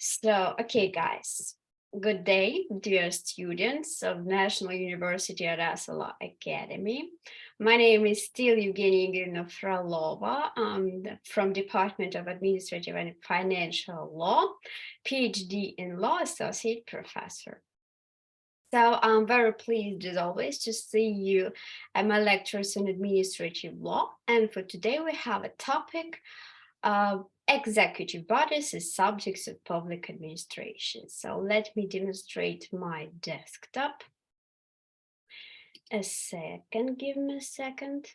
Okay, guys, good day, dear students of National University Arasala Academy. My name is still Eugenia Frolova. I'm from Department of Administrative and Financial Law, PhD in Law, Associate Professor. So I'm very pleased, as always, to see you at my lectures on administrative law. And for today, we have a topic executive bodies as subjects of public administration. So let me demonstrate my desktop. Give me a second.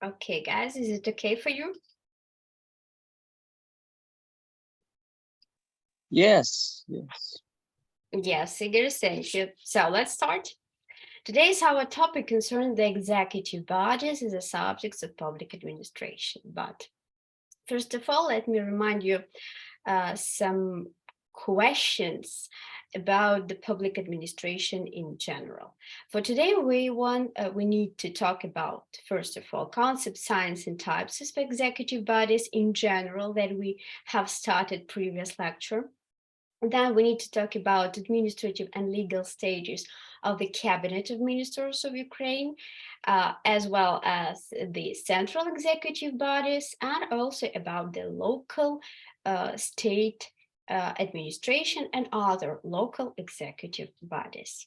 Okay, guys, is it okay for you? Yes. Yes, Sigurd, thank you. So let's start. Today's our topic concerning the executive bodies as the subjects of public administration. But first of all, let me remind you some questions about the public administration in general. For today, we need to talk about, first of all, concept, science, and types of executive bodies in general that we have started previous lecture. Then we need to talk about administrative and legal stages of the Cabinet of Ministers of Ukraine, as well as the central executive bodies, and also about the local state administration and other local executive bodies.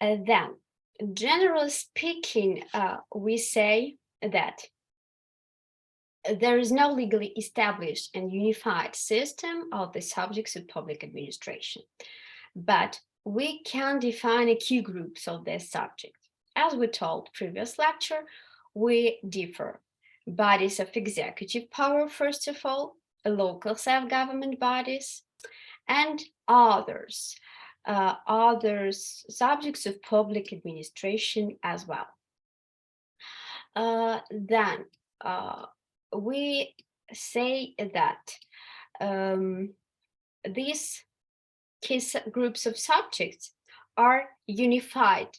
Then, generally speaking, we say that there is no legally established and unified system of the subjects of public administration, but we can define a key groups of this subject. As we told previous lecture, we differ bodies of executive power, first of all, local self-government bodies, and others subjects of public administration as well. Then we say that these groups of subjects are unified,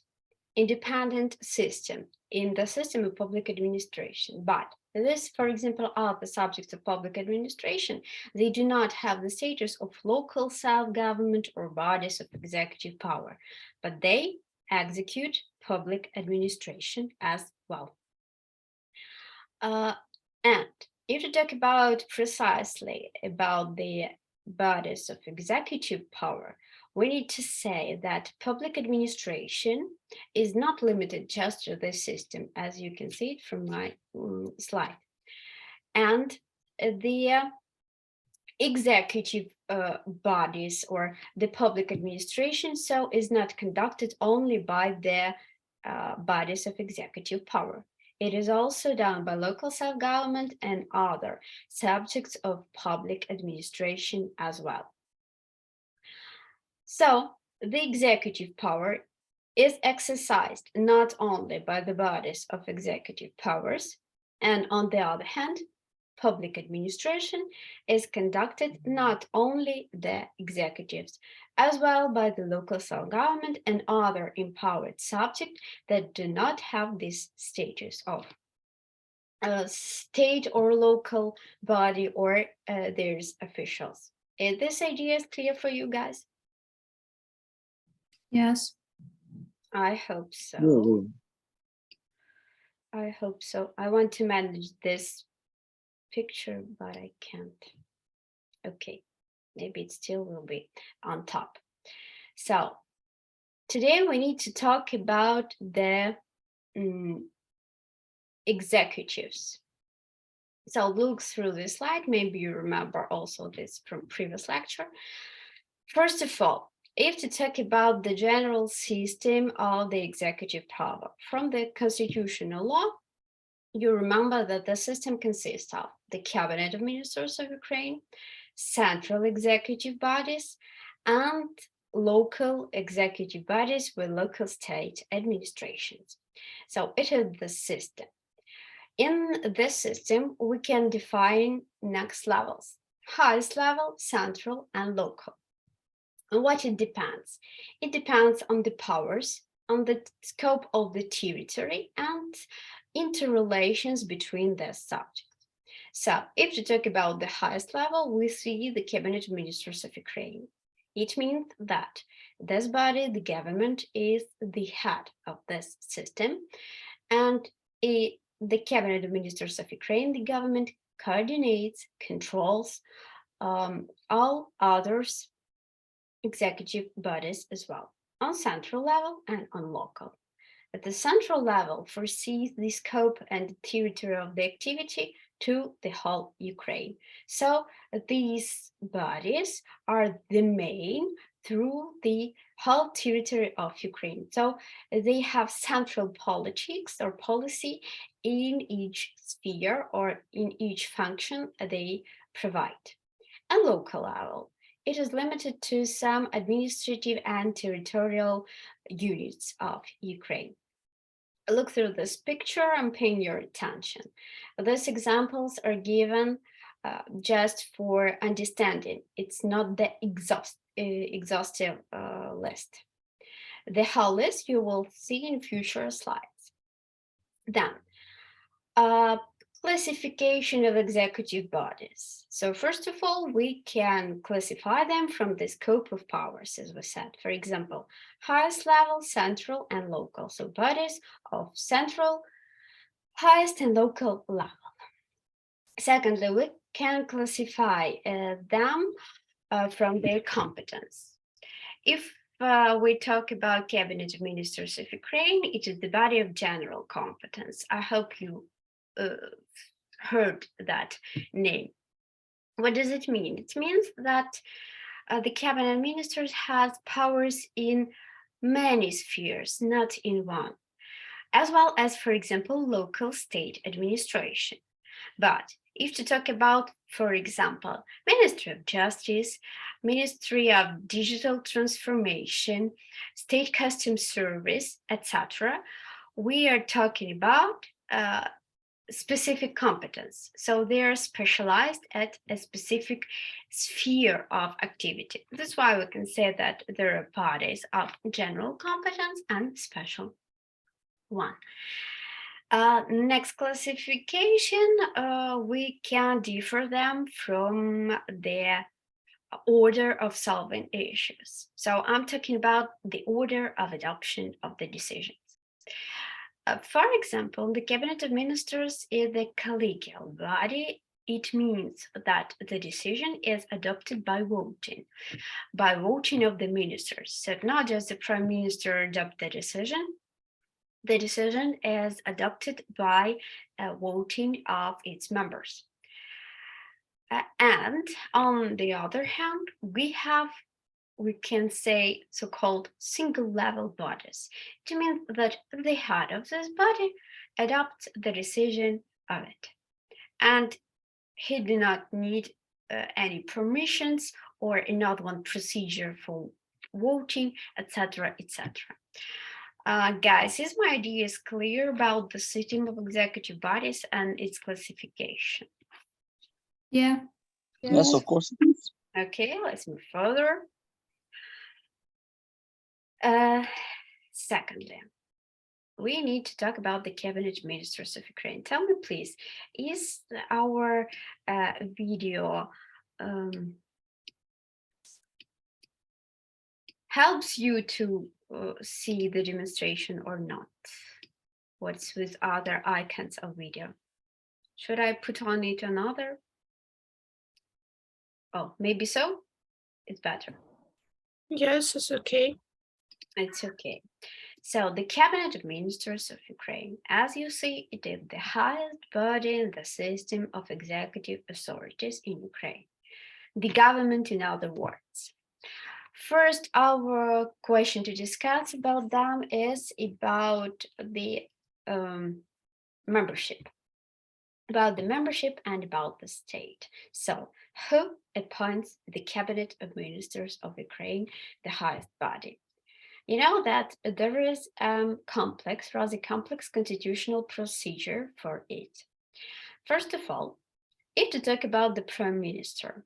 independent system in the system of public administration. But this, for example, are the subjects of public administration. They do not have the status of local self-government or bodies of executive power, but they execute public administration as well. And if you talk about precisely about the bodies of executive power, we need to say that public administration is not limited just to this system, as you can see it from my slide. And the executive bodies or the public administration so is not conducted only by the bodies of executive power. It is also done by local self-government and other subjects of public administration as well. So the executive power is exercised not only by the bodies of executive powers, and on the other hand, public administration is conducted not only the executives, as well by the local self-government and other empowered subjects that do not have this status of a state or local body or there's officials. Is this idea clear for you guys? Yes. I hope so. Yeah. I hope so. I want to manage this picture, but I can't. Okay, maybe it still will be on top. So today we need to talk about the executives. So look through this slide. Maybe you remember also this from previous lecture. First of all, if to talk about the general system of the executive power from the constitutional law, you remember that the system consists of the Cabinet of Ministers of Ukraine, central executive bodies, and local executive bodies with local state administrations. So it is the system. In this system, we can define next levels: highest level, central, and local. On what it depends? It depends on the powers, on the scope of the territory, and interrelations between the subjects. So, if to talk about the highest level, we see the cabinet ministers of Ukraine. It means that this body, the government, is the head of this system, and the cabinet ministers of Ukraine, the government coordinates, controls all others executive bodies as well, on central level and on local. At the central level foresees the scope and the territory of the activity to the whole Ukraine. So these bodies are the main through the whole territory of Ukraine. So they have central politics or policy in each sphere or in each function they provide. And local level, it is limited to some administrative and territorial units of Ukraine. Look through this picture and pay your attention. These examples are given just for understanding. It's not the exhaustive list. The whole list you will see in future slides. Then, classification of executive bodies. So first of all, we can classify them from the scope of powers, as we said. For example, highest level, central, and local. So bodies of central, highest, and local level. Secondly, we can classify them from their competence. If we talk about cabinet ministers of Ukraine, it is the body of general competence. I hope you heard that name. What does it mean? It means that the cabinet ministers has powers in many spheres, not in one, as well as, for example, local state administration. But if to talk about, for example, Ministry of Justice, Ministry of Digital Transformation, State Customs Service, etc., we are talking about specific competence. So they are specialized at a specific sphere of activity. That's why we can say that there are bodies of general competence and special one. Next classification, we can differ them from the order of solving issues. So I'm talking about the order of adoption of the decisions. For example, the Cabinet of Ministers is the collegial body. It means that the decision is adopted by voting of the ministers. So not just the Prime Minister adopt the decision is adopted by voting of its members. And on the other hand, we can say so-called single-level bodies. It means that the head of this body adopts the decision of it, and he do not need any permissions or another one procedure for voting, etc., etc. Guys, is my ideas clear about the system of executive bodies and its classification? Yeah. Yes, of course. Okay, let's move further. Secondly, we need to talk about the cabinet ministers of Ukraine. Tell me, please, is our video helps you to see the demonstration or not? What's with other icons of video? Should I put on it another? Oh, maybe so? It's better. Yes, it's okay. It's okay. So the Cabinet of Ministers of Ukraine, as you see, it is the highest body in the system of executive authorities in Ukraine. The government, in other words. First, our question to discuss about them is about the membership. About the membership and about the state. So, who appoints the Cabinet of Ministers of Ukraine, the highest body? You know that there is rather complex constitutional procedure for it. First of all, if to talk about the Prime Minister,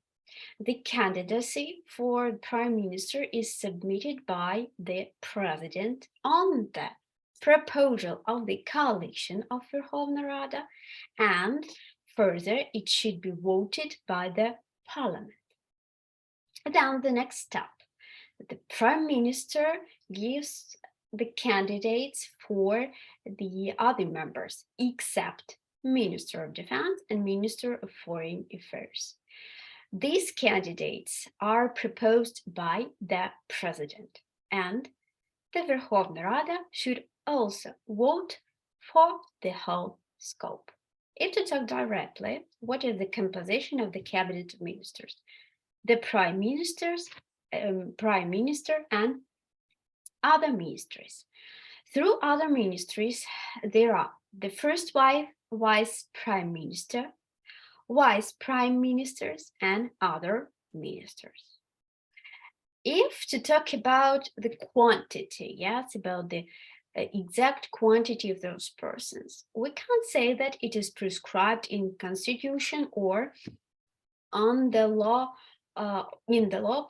The candidacy for prime minister is submitted by the president on the proposal of the coalition of Verkhovna Rada, and further it should be voted by the parliament. Then the next step, the prime minister gives the candidates for the other members except Minister of Defense and Minister of Foreign Affairs. These candidates are proposed by the president, and the Verkhovna Rada should also vote for the whole scope. If to talk directly, what is the composition of the cabinet of ministers? The prime minister and other ministries. Through other ministries, there are the first vice prime minister, vice prime ministers, and other ministers. If to talk about the quantity, yes, about the exact quantity of those persons, we can't say that it is prescribed in constitution or on the law, in the law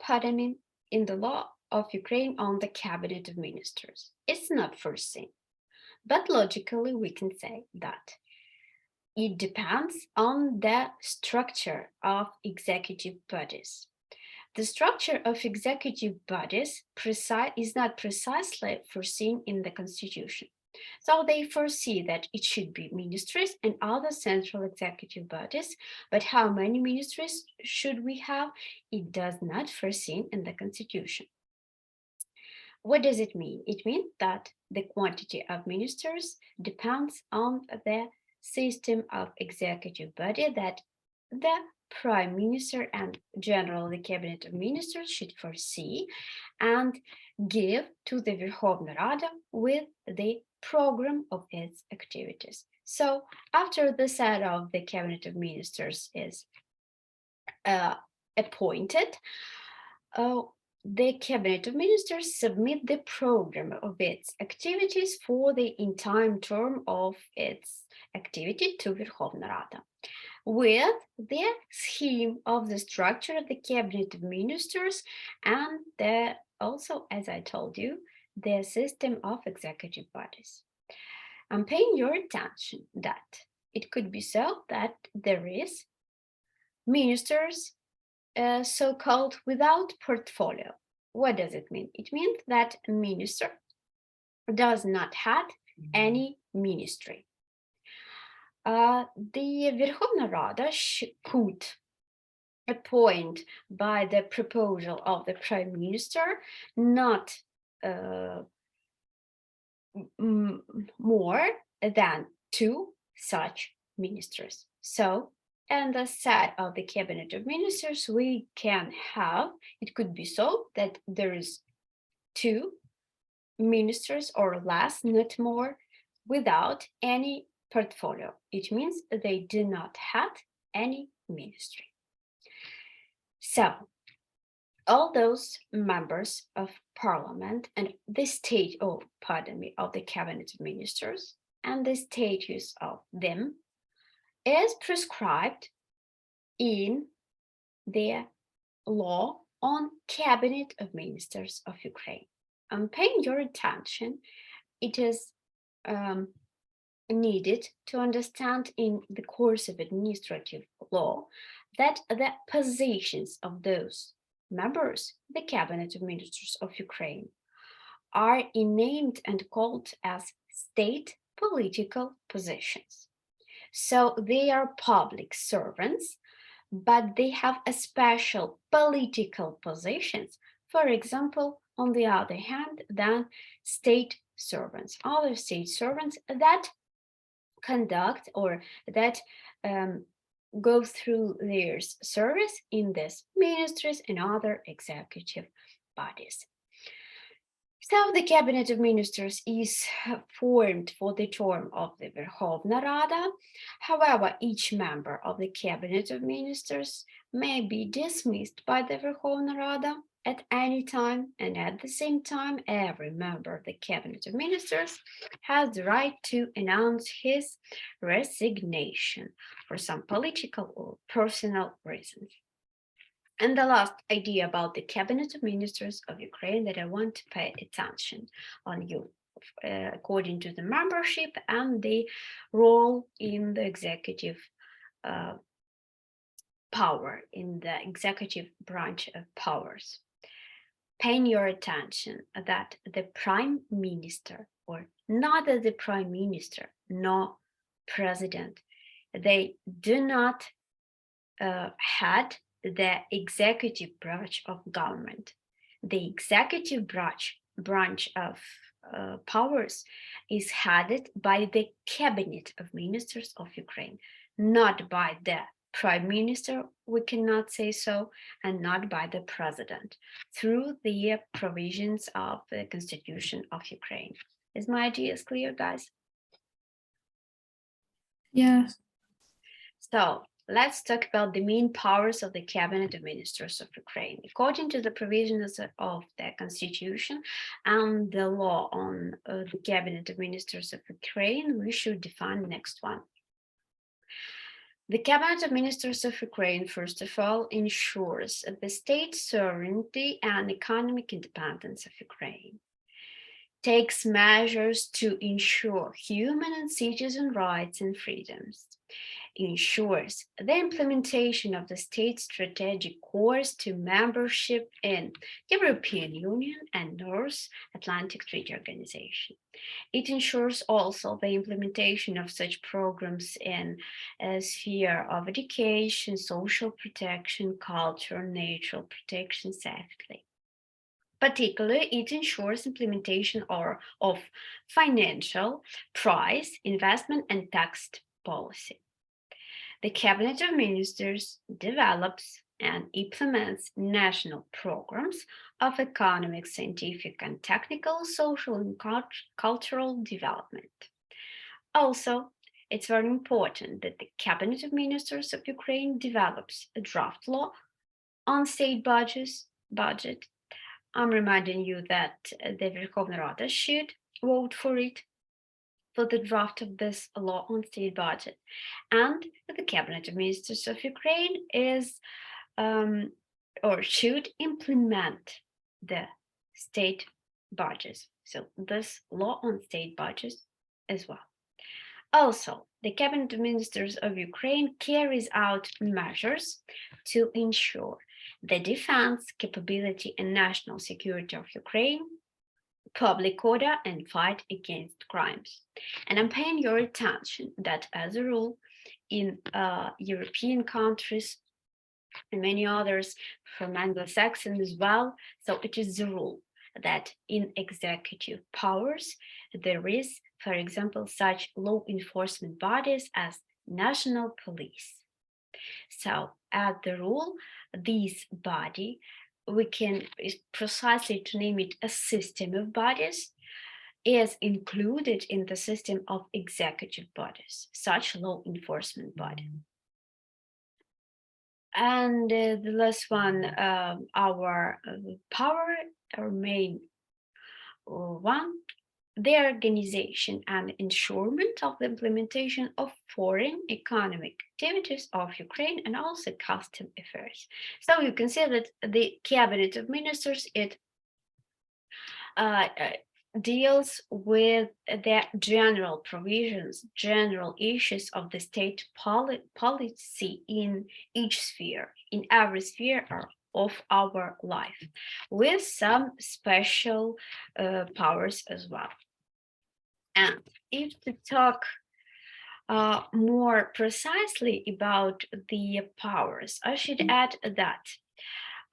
of Ukraine on the cabinet of ministers. It's not foreseen, but logically we can say that it depends on the structure of executive bodies. The structure of executive bodies is not precisely foreseen in the Constitution. So they foresee that it should be ministries and other central executive bodies, but how many ministries should we have? It does not foreseen in the Constitution. What does it mean? It means that the quantity of ministers depends on the system of executive body that the prime minister and generally the cabinet of ministers should foresee and give to the Verkhovna Rada with the program of its activities. So after the set of the cabinet of ministers is appointed, the cabinet of ministers submit the program of its activities for the entire term of its activity to Verkhovna Rada, with the scheme of the structure of the cabinet of ministers and also, as I told you, the system of executive bodies. I'm paying your attention that it could be so that there is ministers so-called without portfolio. What does it mean? It means that a minister does not have any ministry. The Verkhovna Rada could appoint by the proposal of the prime minister not more than 2 such ministers. So, and the side of the cabinet of ministers, we can have, it could be so that there is 2 ministers or less, not more, without any portfolio. It means they do not have any ministry. So, all those members of parliament and the state, of the cabinet of ministers and the status of them is prescribed in the law on cabinet of ministers of Ukraine. I'm paying your attention. It is needed to understand in the course of administrative law that the positions of those members, the cabinet of ministers of Ukraine, are named and called as state political positions. So they are public servants, but they have a special political positions, for example, on the other hand, than state servants, other state servants that conduct or that go through their service in these ministries and other executive bodies. So the cabinet of ministers is formed for the term of the Verkhovna Rada. However, each member of the cabinet of ministers may be dismissed by the Verkhovna Rada at any time, and at the same time, every member of the cabinet of ministers has the right to announce his resignation for some political or personal reasons. And the last idea about the Cabinet of Ministers of Ukraine that I want to pay attention on you, according to the membership and the role in the executive power, in the executive branch of powers. Paying your attention that the Prime Minister, or neither the Prime Minister nor President, they do not head the executive branch of government. The executive branch of powers is headed by the Cabinet of Ministers of Ukraine, not by the Prime Minister, we cannot say so, and not by the President, through the provisions of the Constitution of Ukraine. Is my ideas clear, guys? Yeah. So let's talk about the main powers of the Cabinet of Ministers of Ukraine. According to the provisions of the Constitution and the law on the Cabinet of Ministers of Ukraine, we should define the next one. The Cabinet of Ministers of Ukraine, first of all, ensures the state sovereignty and economic independence of Ukraine, takes measures to ensure human and citizen rights and freedoms, ensures the implementation of the state's strategic course to membership in the European Union and North Atlantic Treaty Organization. It ensures also the implementation of such programs in a sphere of education, social protection, culture, natural protection, safety. Particularly, it ensures implementation of financial, price, investment, and tax policy. The Cabinet of Ministers develops and implements national programs of economic, scientific, and technical, social, and cultural development. Also, it's very important that the Cabinet of Ministers of Ukraine develops a draft law on state budget. I'm reminding you that the Verkhovna Rada should vote for it, for the draft of this law on state budget. And the Cabinet of Ministers of Ukraine is or should implement the state budgets. So this law on state budgets as well. Also, the Cabinet of Ministers of Ukraine carries out measures to ensure the defense capability and national security of Ukraine, public order, and fight against crimes. And I'm paying your attention that, as a rule, in European countries and many others from Anglo-Saxon as well, so it is the rule that in executive powers, there is, for example, such law enforcement bodies as national police. So at the rule, this body, we can precisely to name it a system of bodies, is included in the system of executive bodies, such law enforcement body. And the last one, our power, our main one, the organization and ensurement of the implementation of foreign economic activities of Ukraine and also custom affairs. So you can see that the Cabinet of Ministers, it deals with the general provisions, general issues of the state policy in each sphere, in every sphere of our life, with some special powers as well. And if to talk more precisely about the powers, I should add that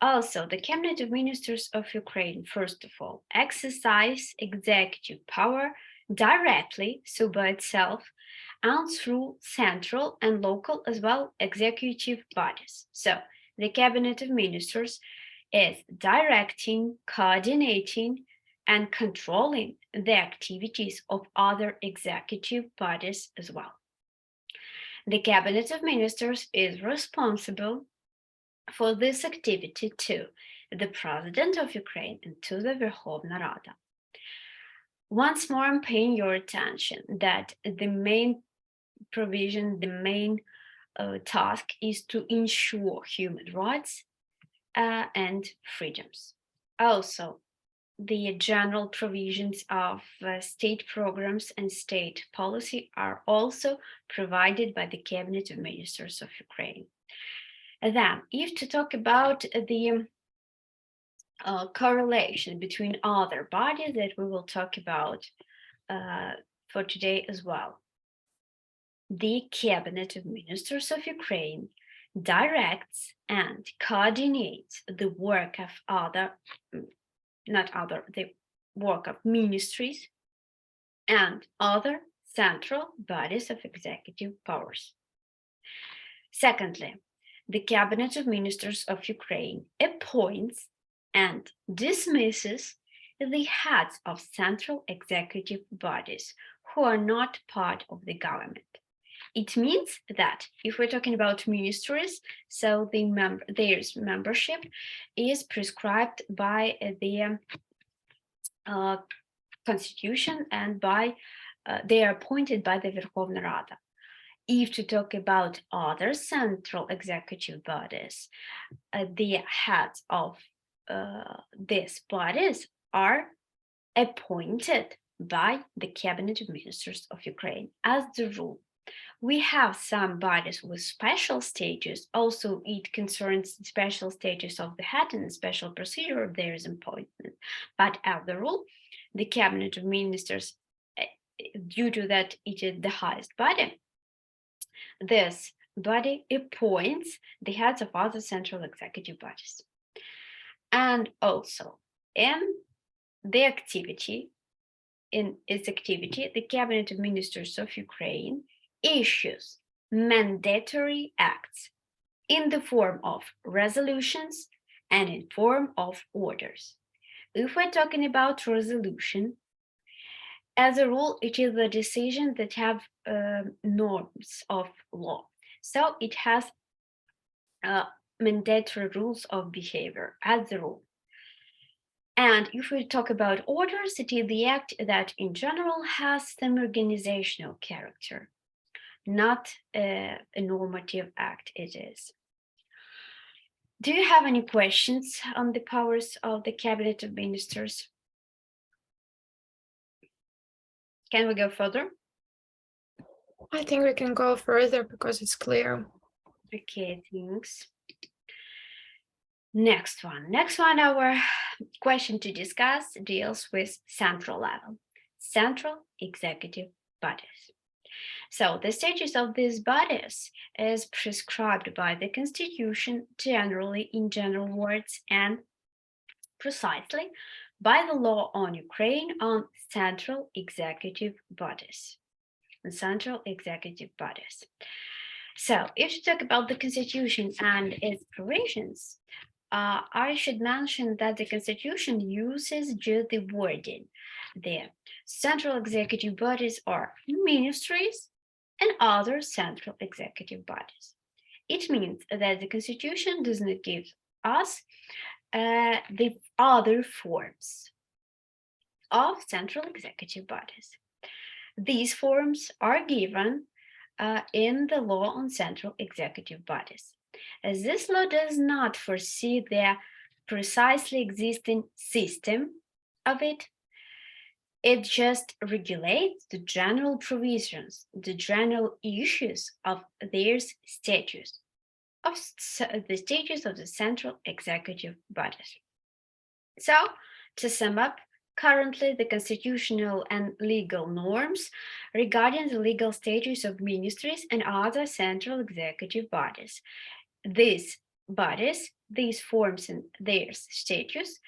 also, the Cabinet of Ministers of Ukraine, first of all, exercise executive power directly, so by itself, and through central and local as well executive bodies. So, the Cabinet of Ministers is directing, coordinating, and controlling the activities of other executive bodies as well. The Cabinet of Ministers is responsible for this activity to the President of Ukraine and to the Verkhovna Rada. Once more, I'm paying your attention that the main provision, the main task is to ensure human rights and freedoms. Also, the general provisions of state programs and state policy are also provided by the Cabinet of Ministers of Ukraine. And then, if to talk about the correlation between other bodies that we will talk about for today as well. The Cabinet of Ministers of Ukraine directs and coordinates the work of the work of ministries and other central bodies of executive powers. Secondly, the Cabinet of Ministers of Ukraine appoints and dismisses the heads of central executive bodies who are not part of the government. It means that if we're talking about ministries, so their membership is prescribed by the constitution and by they are appointed by the Verkhovna Rada. If to talk about other central executive bodies, the heads of these bodies are appointed by the Cabinet of Ministers of Ukraine as the rule. We have some bodies with special status. Also, it concerns special status of the head and special procedure of their appointment. But as the rule, the Cabinet of Ministers, due to that it is the highest body, this body appoints the heads of other central executive bodies. And also, in its activity, the Cabinet of Ministers of Ukraine issues mandatory acts in the form of resolutions and in form of orders. If we're talking about resolution, as a rule, it is a decision that have norms of law. So it has mandatory rules of behavior as a rule. And if we talk about orders, it is the act that in general has some organizational character, not a normative act it is. Do you have any questions on the powers of the Cabinet of Ministers? Can we go further? I think we can go further because it's clear. Okay, thanks. Next one, our question to discuss deals with central level, central executive bodies. So the status of these bodies is prescribed by the Constitution generally in general words and precisely by the law on Ukraine on central executive bodies. So if you talk about the Constitution and its provisions, I should mention that the Constitution uses just the wording. The central executive bodies are ministries and other central executive bodies. It means that the Constitution does not give us the other forms of central executive bodies. These forms are given in the law on central executive bodies. As this law does not foresee the precisely existing system of it, it just regulates the general provisions, the general issues of their status, of the status of the central executive bodies. So, to sum up, currently the constitutional and legal norms regarding the legal status of ministries and other central executive bodies. These bodies, these forms and their status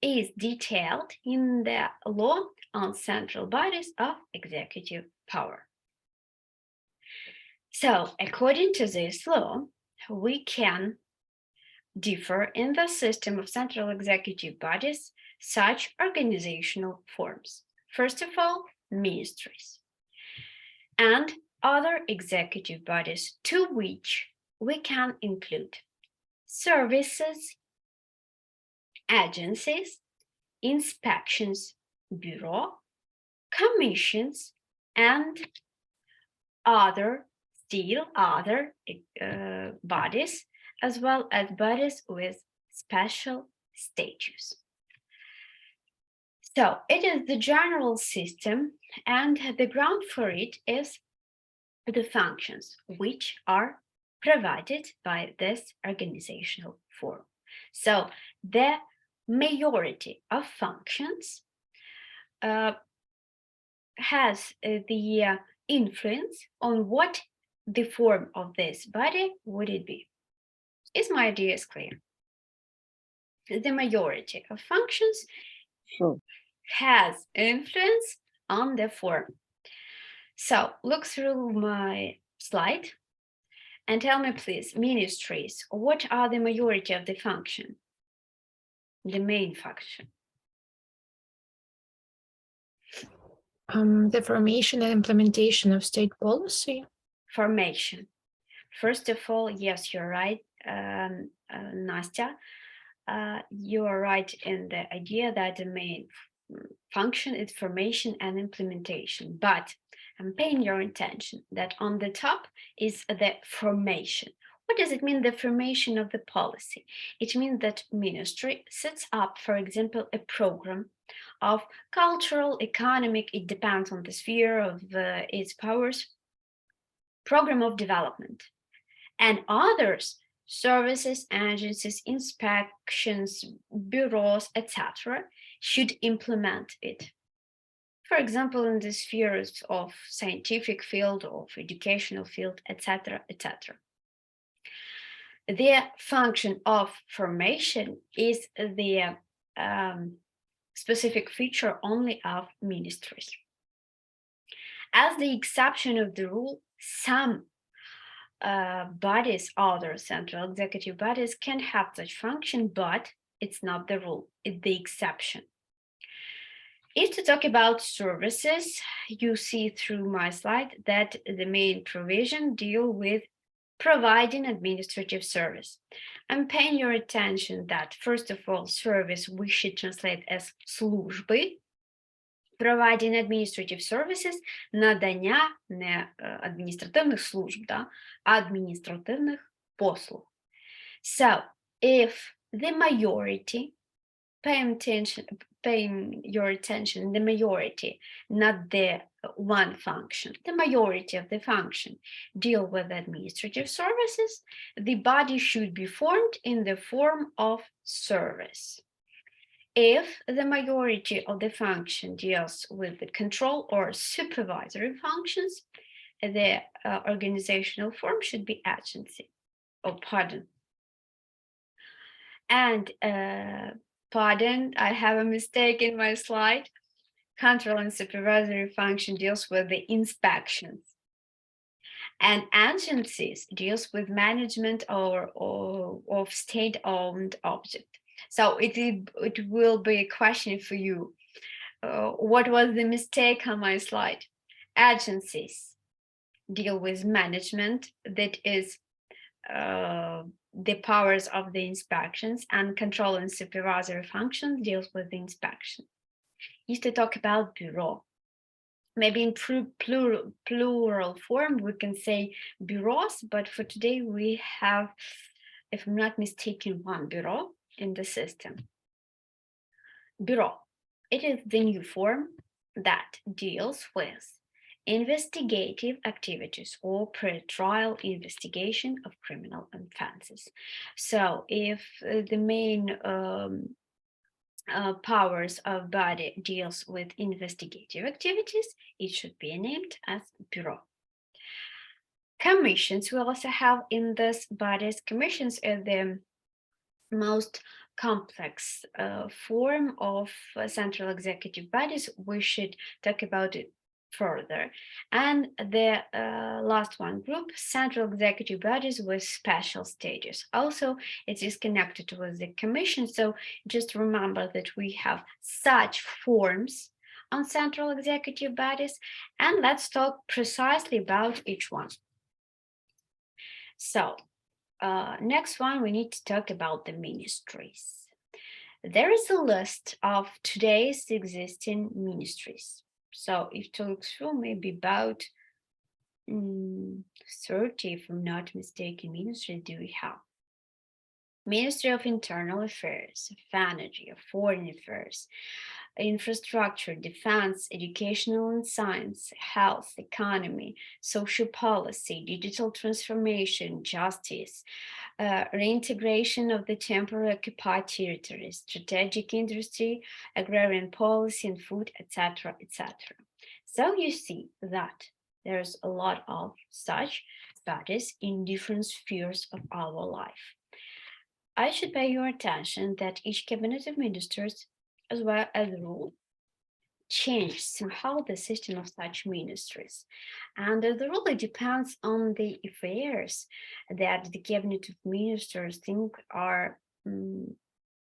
is detailed in the law on central bodies of executive power. So, according to this law, we can differ in the system of central executive bodies such organizational forms. First of all, ministries and other executive bodies to which we can include services, agencies, inspections bureau, commissions, and other bodies, as well as bodies with special status. So it is the general system, and the ground for it is the functions which are provided by this organizational form. So the majority of functions has the influence on what the form of this body would it be. Is my idea clear? The majority of functions Sure. has influence on the form. So look through my slide and tell me, please, ministries, what are the majority of the function? The main function. The formation and implementation of state policy. Formation. First of all, yes, you're right, Nastya. You are right in the idea that the main function is formation and implementation, but I'm paying your attention that on the top is the formation. What does it mean, the formation of the policy? It means that ministry sets up, for example, a program of cultural, economic, it depends on the sphere of its powers, program of development, and others, services, agencies, inspections, bureaus, etc., should implement it. For example, in the spheres of scientific field, of educational field, etc., etc. The function of formation is the specific feature only of ministries. As the exception of the rule, some bodies, other central executive bodies can have such function, but it's not the rule, it's the exception. If to talk about services, you see through my slide that the main provision deal with providing administrative service. I'm paying your attention that first of all, service we should translate as служби, providing administrative services, надання не адміністративних служб, да, адміністративних послуг. So, if the majority, paying your attention, the majority, not the one function, the majority of the function deal with administrative services, the body should be formed in the form of service. If the majority of the function deals with the control or supervisory functions, the organizational form should be agency. Oh, pardon. And pardon, I have a mistake in my slide. Control and supervisory function deals with the inspections. And agencies deals with management or of state-owned object. So it will be a question for you. What was the mistake on my slide? Agencies deal with management, that is the powers of the inspections, and control and supervisory functions deals with the inspection. Used to talk about bureau. Maybe in plural form, we can say bureaus, but for today we have, if I'm not mistaken, one bureau in the system. Bureau, it is the new form that deals with investigative activities or pre-trial investigation of criminal offenses. So if the main powers of body deals with investigative activities, it should be named as bureau. Commissions we also have in this bodies. Commissions are the most complex form of central executive bodies. We should talk about it further. And the last one group, central executive bodies with special status. Also, it is connected with the commission. So just remember that we have such forms on central executive bodies, and let's talk precisely about each one. So next one, we need to talk about the ministries. There is a list of today's existing ministries. So if to look through, maybe about 30, if I'm not mistaken, ministries do we have. Ministry of Internal Affairs, of Energy, of Foreign Affairs, Infrastructure, Defense, Educational and Science, Health, Economy, Social Policy, Digital Transformation, Justice, reintegration of the temporarily occupied territories, strategic industry, agrarian policy and food, etc., etc. So you see that there's a lot of such bodies in different spheres of our life. I should pay your attention that each cabinet of ministers, as well as the rule, changed somehow the system of such ministries. And the rule depends on the affairs that the cabinet of ministers think are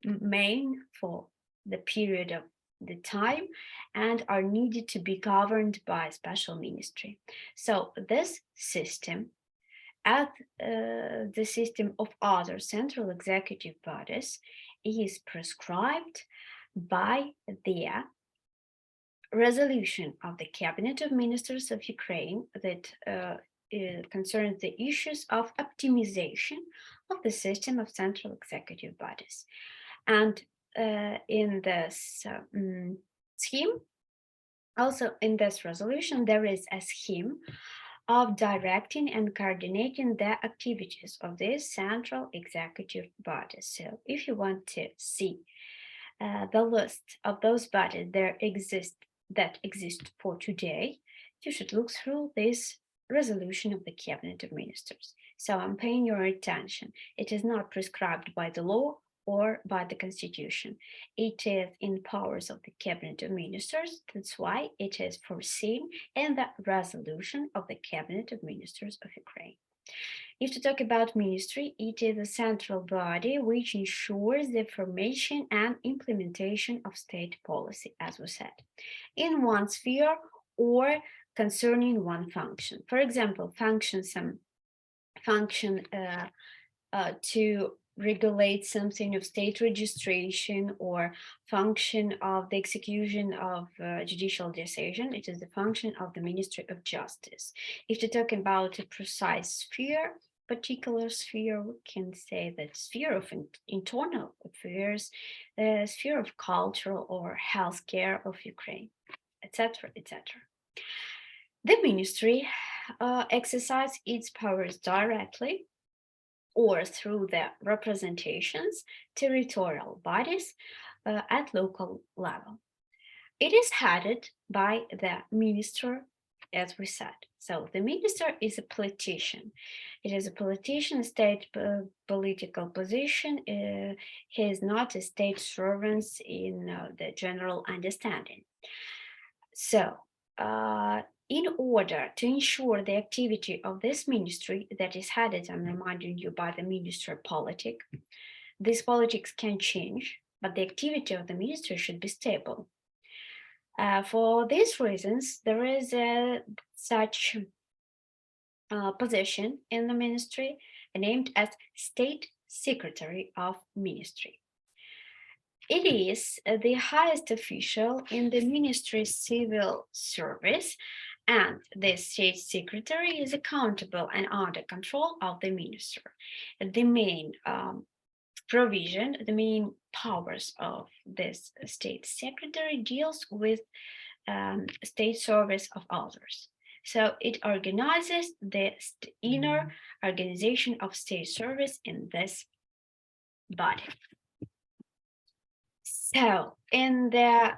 main for the period of the time and are needed to be governed by a special ministry. So this system, as the system of other central executive bodies, is prescribed by their resolution of the Cabinet of Ministers of Ukraine that concerns the issues of optimization of the system of central executive bodies. And in this scheme, also in this resolution, there is a scheme of directing and coordinating the activities of these central executive bodies. So if you want to see the list of those bodies that exist for today, you should look through this resolution of the Cabinet of Ministers. So I'm paying your attention. It is not prescribed by the law or by the Constitution. It is in powers of the Cabinet of Ministers. That's why it is foreseen in the resolution of the Cabinet of Ministers of Ukraine. If to talk about ministry, it is a central body which ensures the formation and implementation of state policy, as we said, in one sphere or concerning one function. For example, function to regulate something of state registration or function of the execution of judicial decision. It is the function of the Ministry of Justice. If to talk about a precise sphere, particular sphere, we can say that sphere of internal affairs, sphere of cultural or healthcare of Ukraine, etc., etc. The ministry exercises its powers directly or through the representations, territorial bodies at local level. It is headed by the minister, as we said. So the minister is a politician. It is a politician, state political position. He is not a state servant in the general understanding. So in order to ensure the activity of this ministry that is headed, I'm reminding you, by the minister politic, these politics can change, but the activity of the ministry should be stable. For these reasons, there is such position in the ministry named as State Secretary of Ministry. It is the highest official in the ministry's civil service, and the state secretary is accountable and under control of the minister. The main provision, the main powers of this state secretary deals with state service of others. So it organizes the inner organization of state service in this body. So in the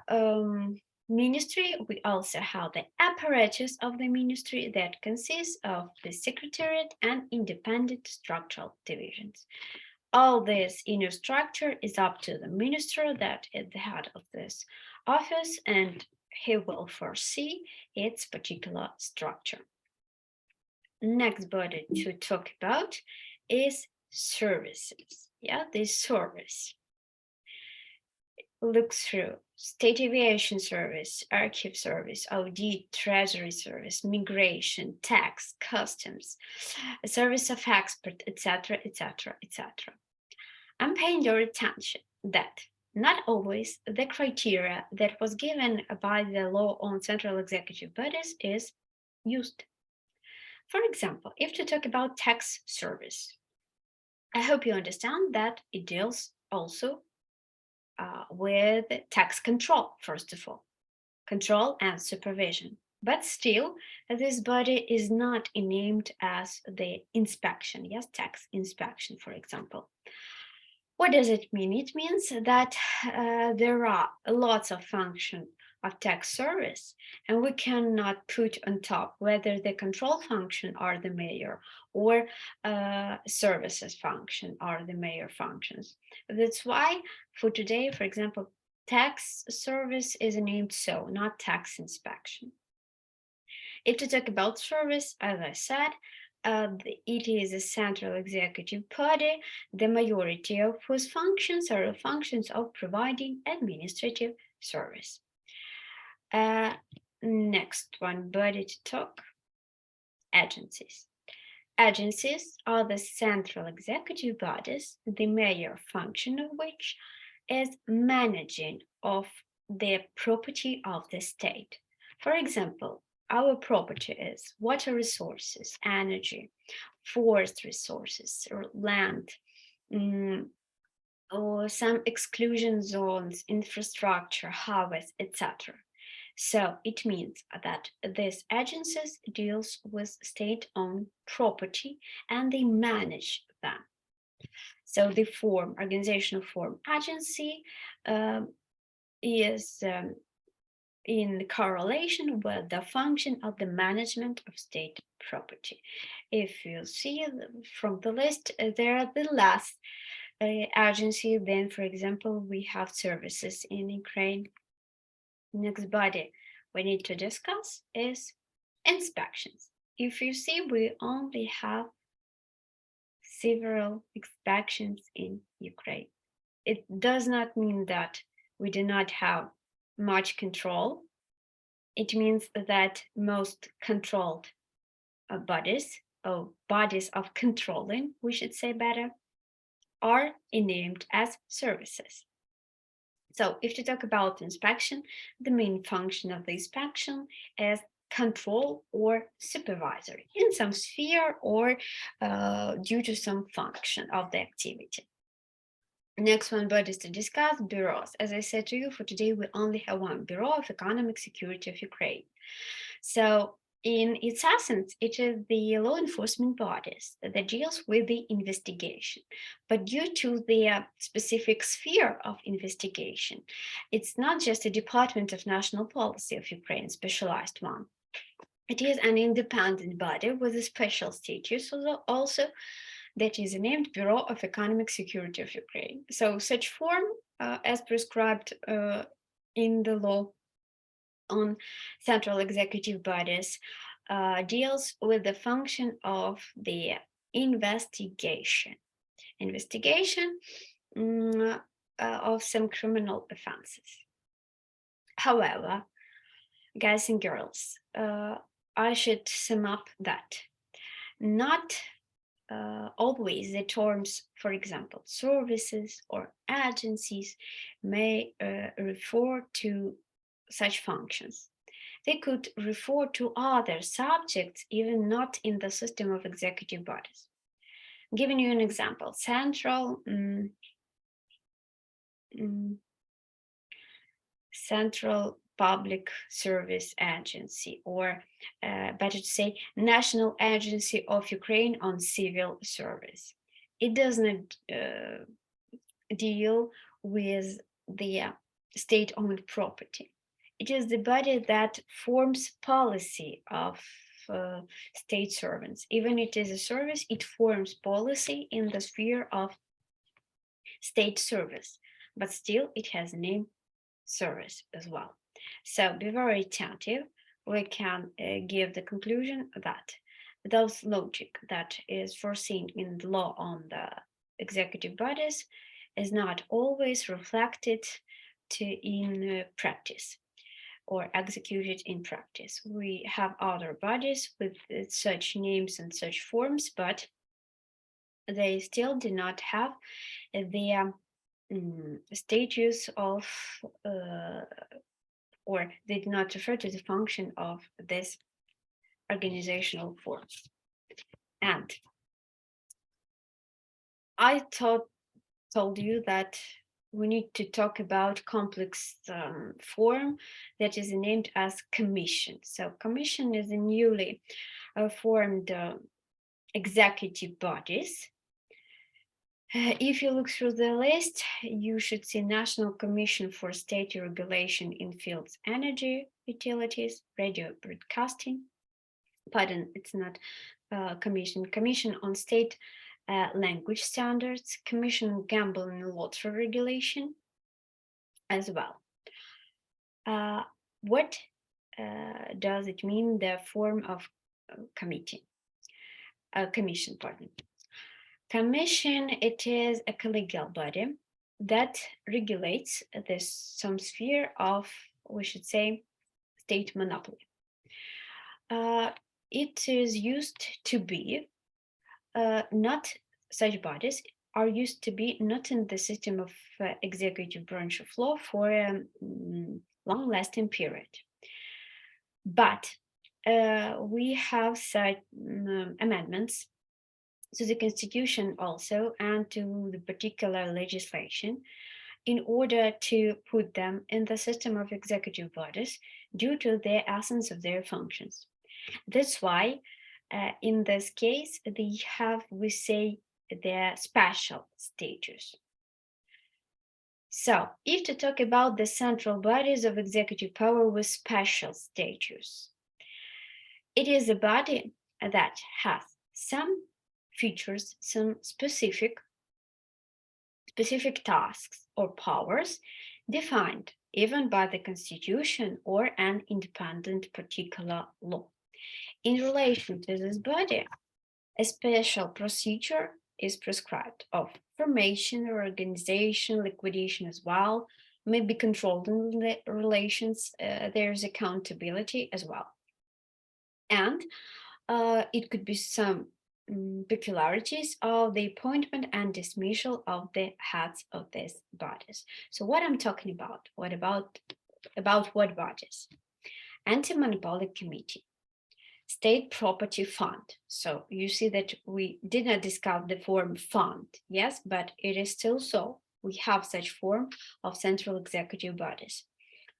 ministry, we also have the apparatus of the ministry that consists of the secretariat and independent structural divisions. All this inner structure is up to the minister that is the head of this office, and he will foresee its particular structure. Next body to talk about is services. Yeah, this service. Look through State Aviation Service, Archive Service, Audit, Treasury Service, Migration, Tax, Customs, Service of Export, etc., etc., etc. I'm paying your attention that not always the criteria that was given by the law on central executive bodies is used. For example, if to talk about tax service, I hope you understand that it deals also with tax control, first of all, control and supervision. But still, this body is not named as the inspection, yes, tax inspection, for example. What does it mean? It means that there are lots of functions of tax service, and we cannot put on top whether the control function are the major or services function are the major functions. That's why for today, for example, tax service is named so, not tax inspection. If to talk about service, as I said, it is a central executive body, the majority of whose functions are the functions of providing administrative service. Next one body to talk, agencies. Agencies are the central executive bodies, the major function of which is managing of the property of the state. For example, our property is water resources, energy, forest resources, or land, or some exclusion zones, infrastructure, harvest, etc. So it means that these agencies deals with state-owned property and they manage them. So the form, organizational form agency is in correlation with the function of the management of state property. If you see from the list, they're the last agency. Then, for example, we have services in Ukraine. Next body we need to discuss is inspections. If you see, we only have several inspections in Ukraine. It does not mean that we do not have much control. It means that most controlled bodies, or bodies of controlling, we should say better, are named as services. So if you talk about inspection, the main function of the inspection is control or supervisory in some sphere or due to some function of the activity. Next one bodies to discuss, bureaus. As I said to you, for today we only have one, Bureau of Economic Security of Ukraine. So in its essence, it is the law enforcement bodies that deals with the investigation. But due to the specific sphere of investigation, it's not just a Department of National Policy of Ukraine, specialized one. It is an independent body with a special status also that is named Bureau of Economic Security of Ukraine. So such form, as prescribed in the law on central executive bodies, deals with the function of the investigation of some criminal offenses. However, guys and girls, I should sum up that not always the terms, for example, services or agencies may refer to such functions. They could refer to other subjects, even not in the system of executive bodies. Giving you an example, Central Public Service Agency, or better to say, National Agency of Ukraine on Civil Service. It does not deal with the state-owned property. It is the body that forms policy of state servants. Even it is a service, it forms policy in the sphere of state service, but still it has a name service as well. So be very attentive. We can give the conclusion that those logic that is foreseen in the law on the executive bodies is not always reflected in practice or executed in practice. We have other bodies with such names and such forms, but they still do not have the status of, or they do not refer to the function of this organizational form. And I told you that we need to talk about complex form that is named as commission. So commission is a newly formed executive bodies. If you look through the list, you should see National Commission for State Regulation in Fields Energy, Utilities, Radio Broadcasting. Pardon, it's not Commission on State Language Standards, Commission on Gambling and Lottery Regulation as well. What does it mean, the form of commission, pardon. Commission, it is a collegial body that regulates some sphere of, we should say, state monopoly. It is used to be not such bodies are used to be not in the system of executive branch of law for a long-lasting period. But we have certain amendments to the Constitution also and to the particular legislation in order to put them in the system of executive bodies due to the essence of their functions. That's why in this case, they have, we say, their special status. So if to talk about the central bodies of executive power with special status, it is a body that has some features, some specific tasks or powers defined even by the Constitution or an independent particular law. In relation to this body, a special procedure is prescribed of formation or organization, liquidation as well, maybe controlled in the relations, there's accountability as well. And it could be some peculiarities of the appointment and dismissal of the heads of these bodies. So what I'm talking about, what what bodies? Anti-Monopoly Committee, State Property Fund. So you see that we did not discuss the form fund, yes, but it is still so. We have such form of central executive bodies.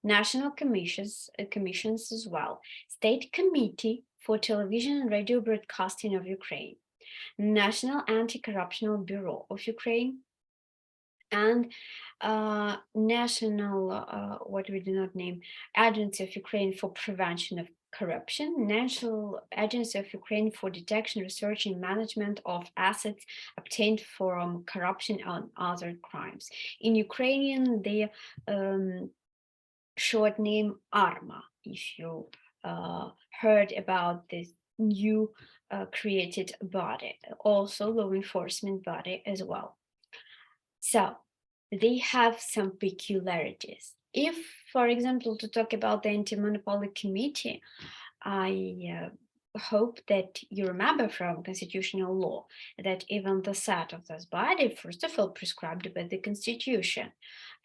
National commissions as well. State Committee for Television and Radio Broadcasting of Ukraine, National Anti-Corruption Bureau of Ukraine, and National, what we do not name, Agency of Ukraine for Prevention of Corruption, National Agency of Ukraine for Detection, Research, and Management of Assets obtained from corruption and other crimes. In Ukrainian, the short name ARMA, if you heard about this new created body, also law enforcement body as well. So they have some peculiarities. If, for example, to talk about the Anti-Monopoly Committee, I hope that you remember from constitutional law that even the set of this body, first of all, prescribed by the Constitution.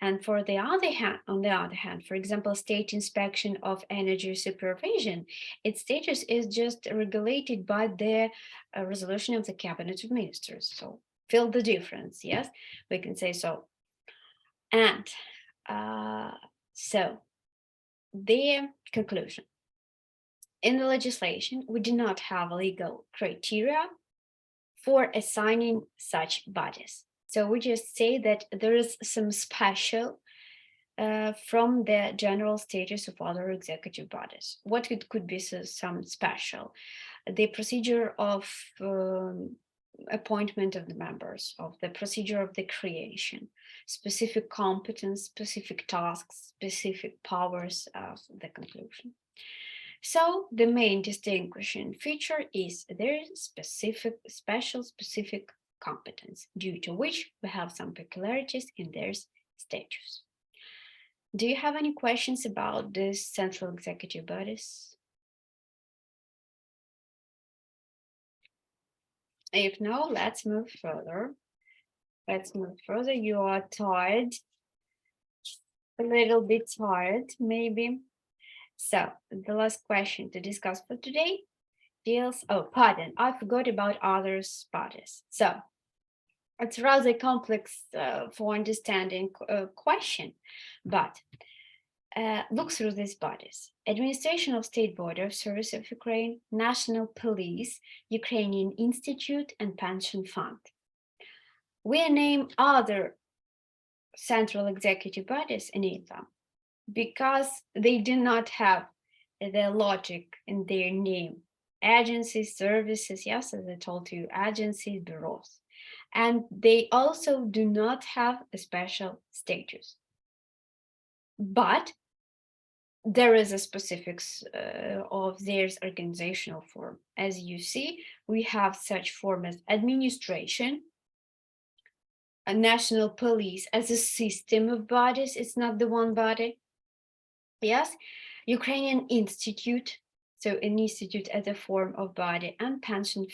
And for the other hand, on the other hand, for example, state inspection of energy supervision, its status is just regulated by the resolution of the Cabinet of Ministers. So feel the difference, yes, we can say so. And so the conclusion. In the legislation, we do not have legal criteria for assigning such bodies. So we just say that there is some special from the general status of other executive bodies. What it could be some special? The procedure of appointment of the members, of the procedure of the creation, specific competence, specific tasks, specific powers of the conclusion. So the main distinguishing feature is their specific competence, due to which we have some peculiarities in their status. Do you have any questions about this central executive bodies? If no, let's move further. You are tired, a little bit tired, maybe. So the last question to discuss for today deals, oh, pardon, I forgot about others bodies. So It's rather complex for understanding question, but look through these bodies: Administration of State Border Service of Ukraine, National Police, Ukrainian Institute, and Pension Fund. We name other central executive bodies in them because they do not have the logic in their name. Agencies, services, yes, as I told you, agencies, bureaus. And they also do not have a special status. But there is a specifics of their organizational form. As you see, we have such form as administration, a national police as a system of bodies. It's not the one body. Yes, Ukrainian Institute, so an institute as a form of body, and pension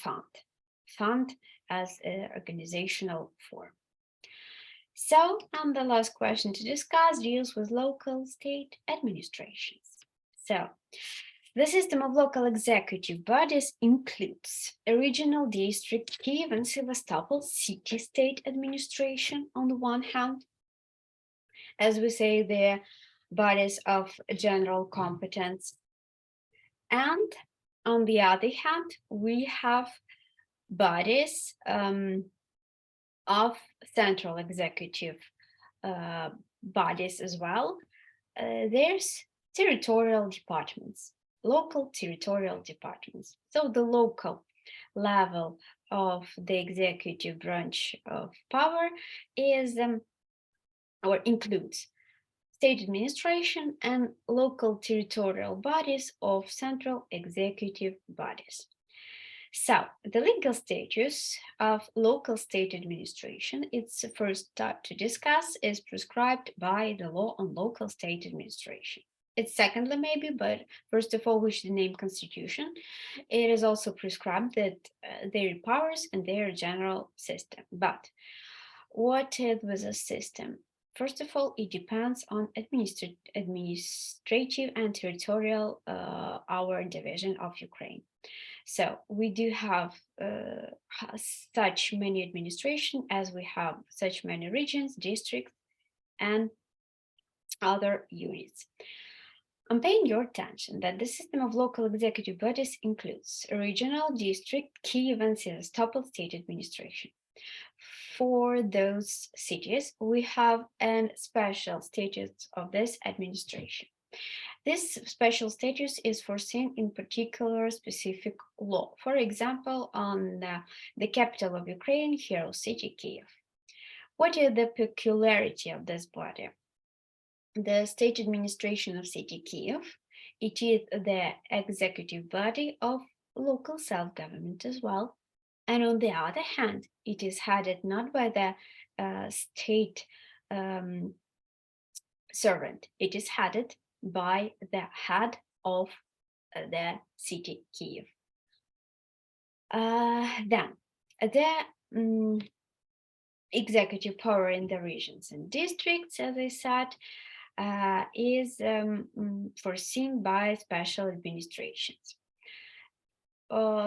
fund as an organizational form. So, and the last question to discuss deals with local state administrations. So, the system of local executive bodies includes a regional, district, Kiev and Sevastopol city-state administration on the one hand. As we say, the bodies of general competence. And on the other hand, we have bodies of central executive bodies as well. There's territorial departments, local territorial departments. So the local level of the executive branch of power is or includes state administration and local territorial bodies of central executive bodies. So the legal status of local state administration, it's the first step to discuss, is prescribed by the law on local state administration. It's secondly maybe, but first of all, we should name constitution. It is also prescribed that their powers and their general system. But what is with a system? First of all, it depends on administrative and territorial our division of Ukraine. So we do have such many administration as we have such many regions, districts, and other units. I'm paying your attention that the system of local executive bodies includes regional, district, Kiev, and Sevastopol state administration. For those cities, we have a special status of this administration. This special status is foreseen in particular specific law, for example, on the capital of Ukraine, hero city, Kiev. What is the peculiarity of this body? The state administration of city Kiev, it is the executive body of local self-government as well. And on the other hand, it is headed not by the state servant, it is headed by the head of the city Kiev. Then the executive power in the regions and districts, as I said, is foreseen by special administrations.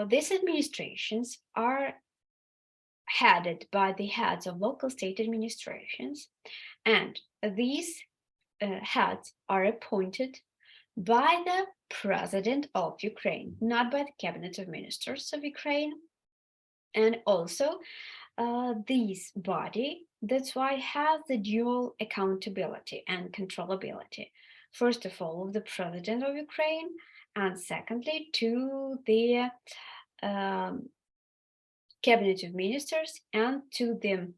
These administrations are headed by the heads of local state administrations, and these heads are appointed by the president of Ukraine, not by the cabinet of ministers of Ukraine. And also, this body, that's why has the dual accountability and controllability. First of all, of the president of Ukraine, and secondly, to the cabinet of ministers and to the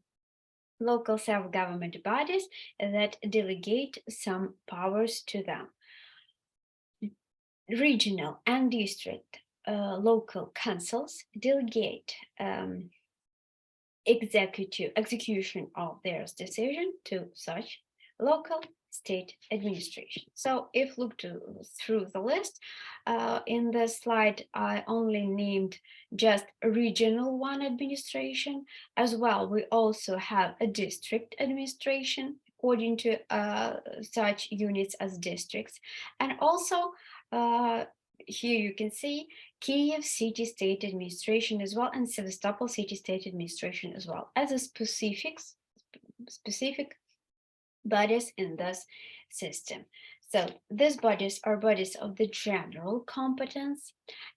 local self-government bodies that delegate some powers to them. Regional and district local councils delegate execution of their decision to such local state administration. So if looked through the list, in the slide, I only named just regional one administration. As well, we also have a district administration according to such units as districts. And also here you can see Kiev City State Administration as well, and Sevastopol City State Administration as well as a specific bodies in this system. So these bodies are bodies of the general competence,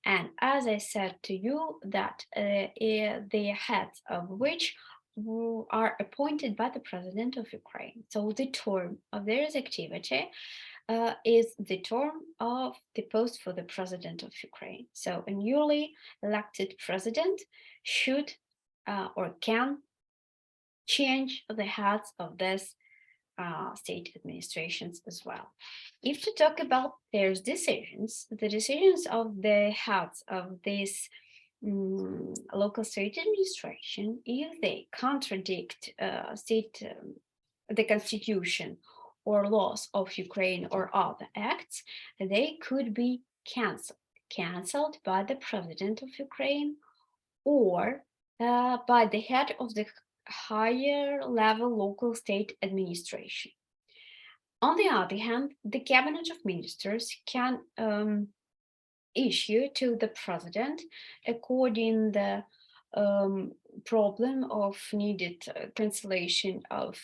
and as I said to you, that the heads of which are appointed by the president of Ukraine. So the term of their activity is the term of the post for the president of Ukraine. So a newly elected president should or can change the heads of this state administrations as well. If to talk about their decisions, the decisions of the heads of this local state administration, if they contradict the constitution or laws of Ukraine or other acts, they could be cancelled by the president of Ukraine or by the head of the higher level local state administration. On the other hand, the cabinet of ministers can issue to the president according the problem of needed cancellation of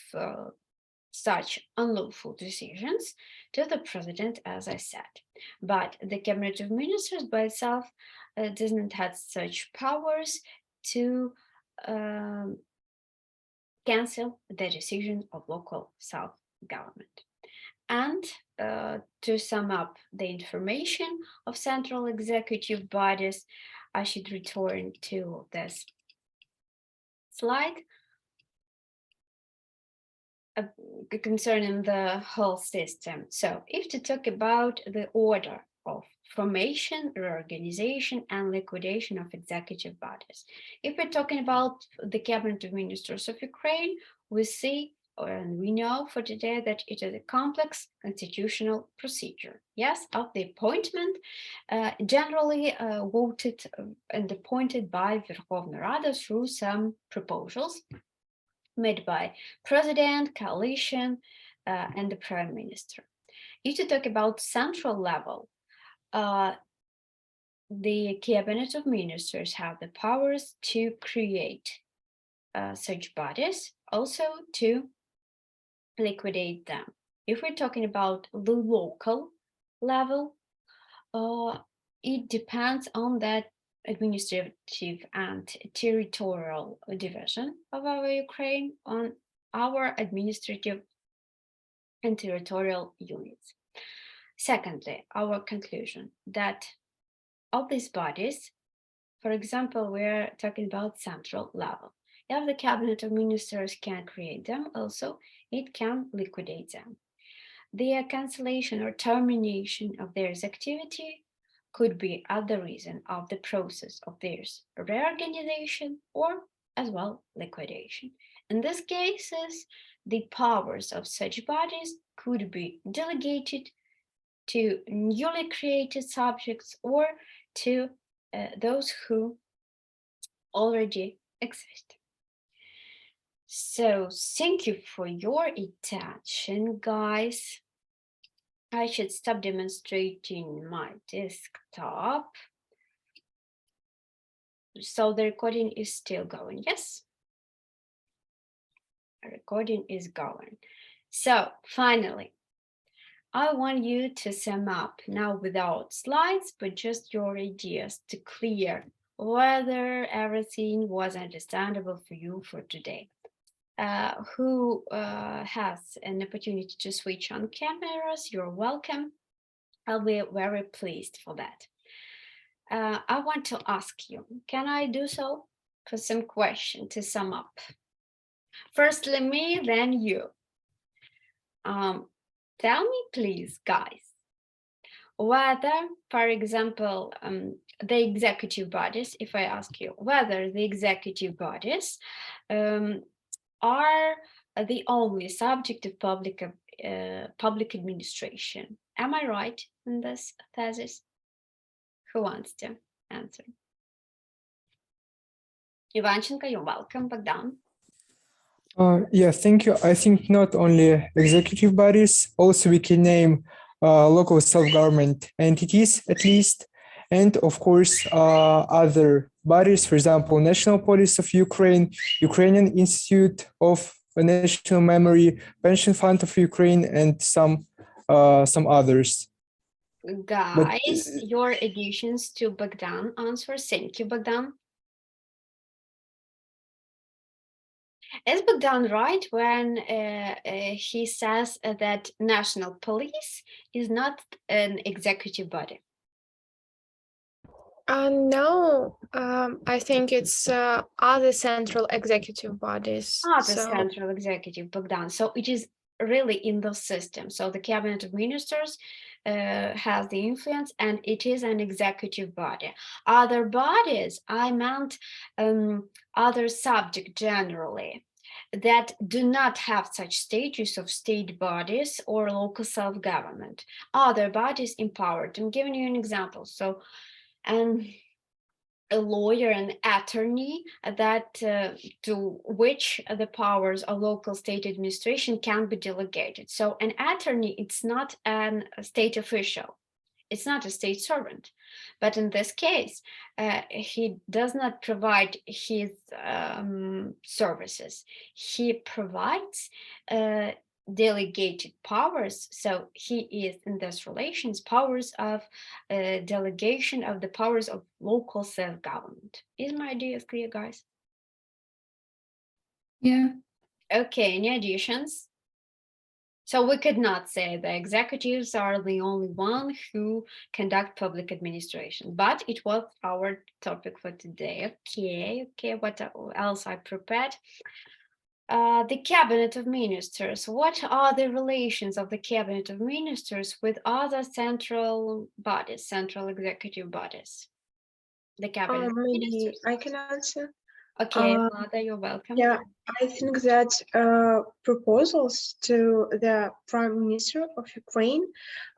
such unlawful decisions to the president, as I said. But the cabinet of ministers by itself does not have such powers to cancel the decision of local self-government. And to sum up the information of central executive bodies, I should return to this slide concerning the whole system. So if to talk about the order of formation, reorganization, and liquidation of executive bodies. If we're talking about the cabinet of ministers of Ukraine, we see and we know for today that it is a complex constitutional procedure. Yes, of the appointment, generally voted and appointed by Verkhovna Rada through some proposals made by president, coalition, and the prime minister. If you talk about central level, the cabinet of ministers have the powers to create such bodies, also to liquidate them. If we're talking about the local level, it depends on that administrative and territorial division of our Ukraine, on our administrative and territorial units. Secondly, our conclusion that of these bodies, for example, we're talking about central level. If the cabinet of ministers can create them, also it can liquidate them. The cancellation or termination of their activity could be at the reason of the process of their reorganization or as well liquidation. In these cases, the powers of such bodies could be delegated to newly created subjects or to those who already exist. So thank you for your attention, guys. I should stop demonstrating my desktop. So the recording is still going, yes? The recording is going. So finally, I want you to sum up now without slides, but just your ideas to clear whether everything was understandable for you for today. Who has an opportunity to switch on cameras, you're welcome. I'll be very pleased for that. I want to ask you, can I do so? For some question to sum up. Firstly me, then you. Tell me please, guys, whether, for example, the executive bodies, if I ask you, whether the executive bodies are the only subject of public administration. Am I right in this thesis? Who wants to answer? Ivanchenko, you're welcome. Bogdan. Yeah, thank you. I think not only executive bodies, also we can name local self-government entities at least, and of course other bodies, for example, National Police of Ukraine, Ukrainian Institute of National Memory, Pension Fund of Ukraine, and some others. Guys, your additions to Bogdan answers. Thank you, Bogdan. Is Bogdan right when he says that national police is not an executive body? No, I think it's other central executive bodies. Not a So central executive, Bogdan. So it is really in the system. So the cabinet of ministers has the influence, and it is an executive body. Other bodies, I meant other subject generally, that do not have such status of state bodies or local self-government. Other bodies empowered. I'm giving you an example. So, a lawyer, an attorney, that to which the powers of local state administration can be delegated. So an attorney, it's not a state official, it's not a state servant, but in this case, he does not provide his services. He provides delegated powers. So he is in this relations powers of delegation of the powers of local self-government. Is my idea clear, guys? Yeah. Okay, any additions? So we could not say the executives are the only one who conduct public administration, but it was our topic for today. Okay, what else I prepared? The cabinet of ministers. What are the relations of the cabinet of ministers with other central bodies, central executive bodies? The cabinet of maybe ministers. I can answer. Okay, Vlada, you're welcome. Yeah, I think that proposals to the Prime Minister of Ukraine,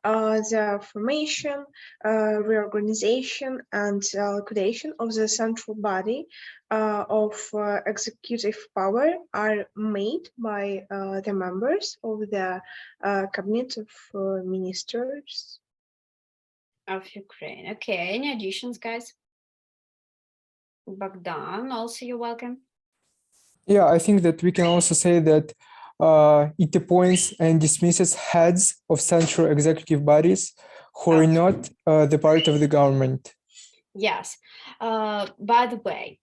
the formation, reorganization, and liquidation of the central body of executive power are made by the members of the Cabinet of Ministers Of Ukraine. Okay, any additions, guys? Bogdan, also you're welcome. Yeah, I think that we can also say that it appoints and dismisses heads of central executive bodies who are not the part of the government. Yes. By the way,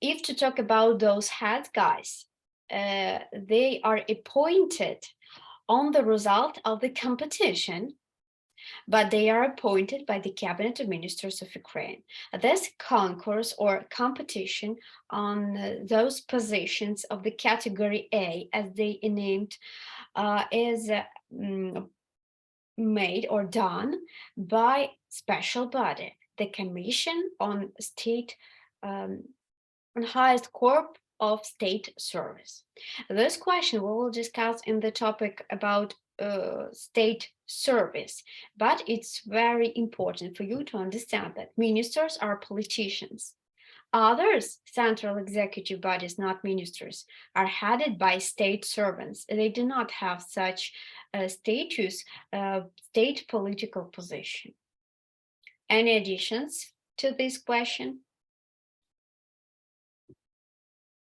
if to talk about those heads, guys, they are appointed on the result of the competition, but they are appointed by the cabinet of ministers of Ukraine. This concourse or competition on those positions of the category A, as they named, is made or done by special body, the Commission on State on Highest Corp of State Service. This question we will discuss in the topic about state service, but it's very important for you to understand that ministers are politicians. Others, central executive bodies, not ministers, are headed by state servants. They do not have such status, state political position. Any additions to this question?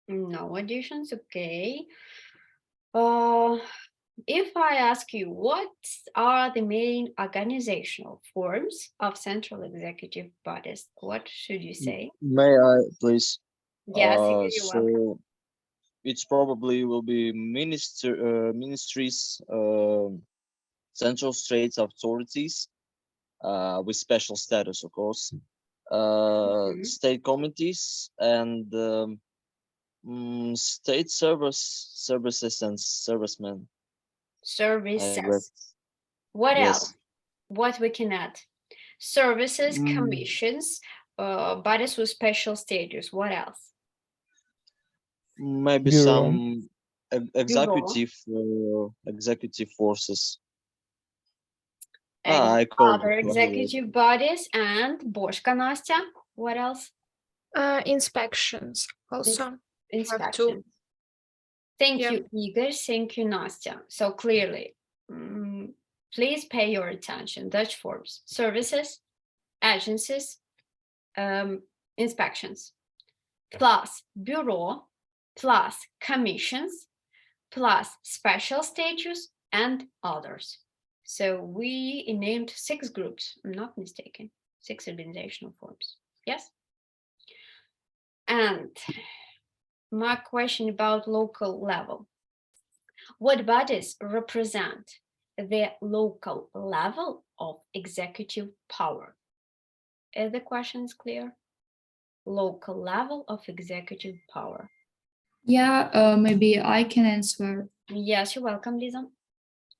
No additions, okay. If I ask you, what are the main organizational forms of central executive bodies, what should you say? May I please? Yes, you're welcome. So it probably will be ministries, central state authorities, with special status, of course, state committees, and state services and servicemen. Services. What Yes. else? What we can add? Services, commissions, bodies with special status. What else? Maybe Bureau. some executive forces. And I call other executive bodies and Boshka, Nastya. What else? inspections also. Inspections. Thank Yeah. you, Igor. Thank you, Nastya. So clearly, please pay your attention. Dutch forms: services, agencies, inspections, plus bureau, plus commissions, plus special status and others. So we named 6 groups, I'm not mistaken, 6 organizational forms. Yes? And my question about local level. What bodies represent the local level of executive power? Is the question clear? Local level of executive power. Yeah, maybe I can answer. Yes, you're welcome, Lisa.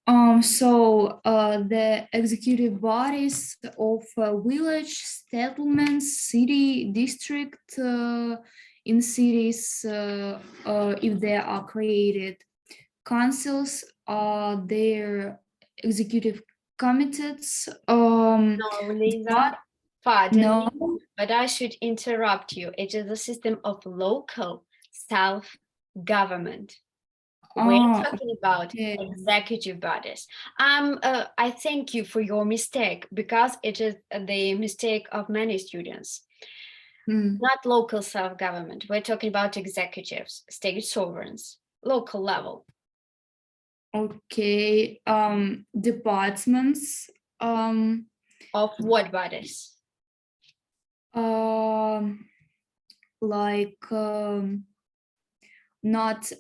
The executive bodies of village, settlements, city, district, in cities, if they are created, councils, their executive committees. No, Lisa, pardon No, me, but I should interrupt you. It is a system of local self-government. We're talking about okay. executive bodies. I thank you for your mistake because it is the mistake of many students. Hmm. Not local self-government. We're talking about executives, state sovereigns, local level. Okay, departments, Of what bodies? like not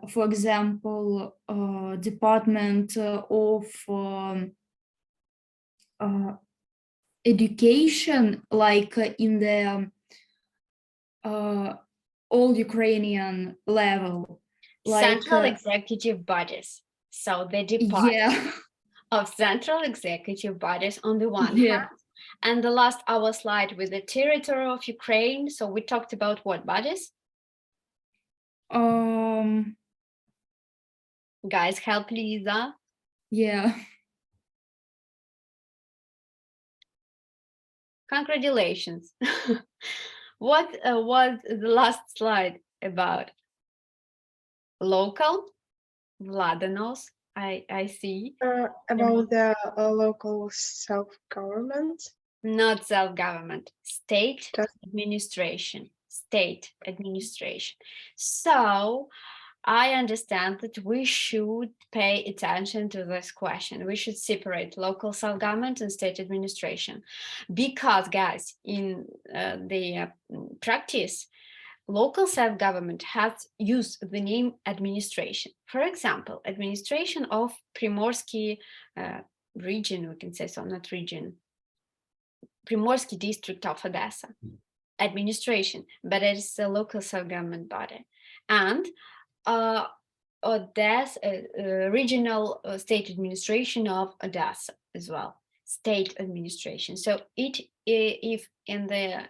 for example, department of education, like in the all Ukrainian level, Central executive bodies. So the department yeah. of central executive bodies on the one Yeah. hand, and the last our slide with the territory of Ukraine. So we talked about what bodies? Guys, help Lisa. Yeah. Congratulations. What was the last slide about? Local? Vlada knows. I see. About the local self-government. Not self-government, state Just- administration, state administration. So I understand that we should pay attention to this question. We should separate local self-government and state administration because, guys, in the practice, local self-government has used the name administration. For example, administration of Primorsky region, we can say so, not region, Primorsky district of Odessa, administration, but it is a local self-government body. And Odessa, regional state administration of Odessa as well, state administration. So if in the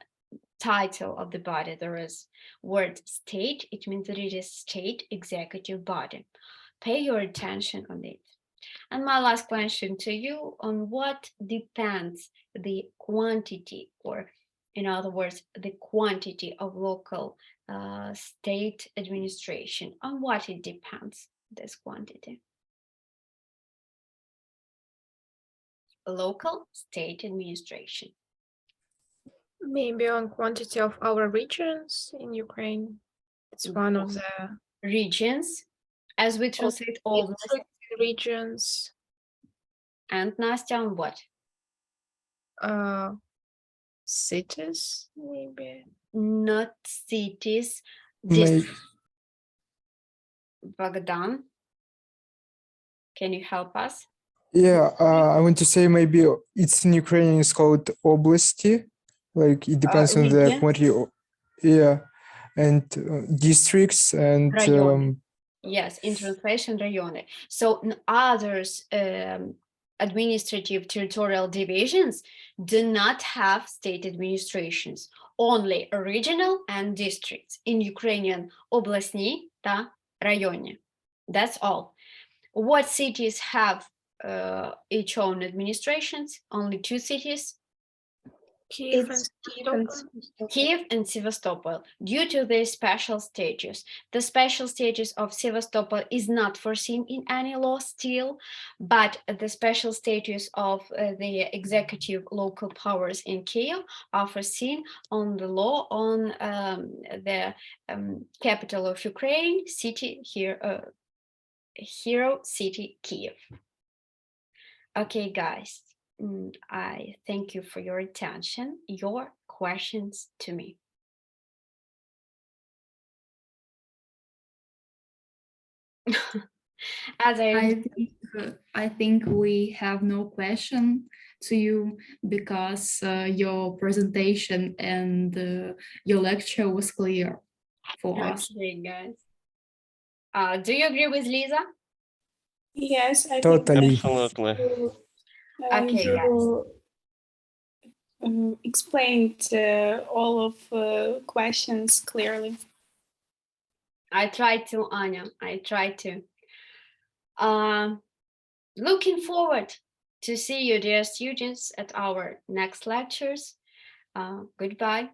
title of the body there is word state, it means that it is state executive body. Pay your attention on it. And my last question to you, on what depends the quantity, or in other words, the quantity of local state administration, on what it depends, this quantity? Local state administration. Maybe on quantity of our regions in Ukraine. It's one of the Regions, as we translate all district regions. And Nastya, on what? Cities, maybe. Not cities, May- Bogdan, can you help us? Yeah, I want to say maybe it's in Ukrainian, it's called oblasti. Like it depends on the Regions? quantity. Yeah, and districts and Районы. Yes, in translation, районы. So others administrative territorial divisions do not have state administrations, only regional and districts. In Ukrainian, обласні та районні. That's all. What cities have each own administrations? Only 2 cities. Kiev and It's Sevastopol. Kiev and Sevastopol, due to their special status. The special status of Sevastopol is not foreseen in any law still, but the special status of the executive local powers in Kiev are foreseen on the law on the capital of Ukraine, city here, hero city Kiev. Okay, guys, I thank you for your attention. Your questions to me. As I think we have no question to you because your presentation and your lecture was clear for us. okay, guys. Do you agree with Lisa? yes, I Totally. Absolutely. Okay, you explained all of questions clearly. I tried to, Anya. I tried to. Looking forward to see you, dear students, at our next lectures. Goodbye.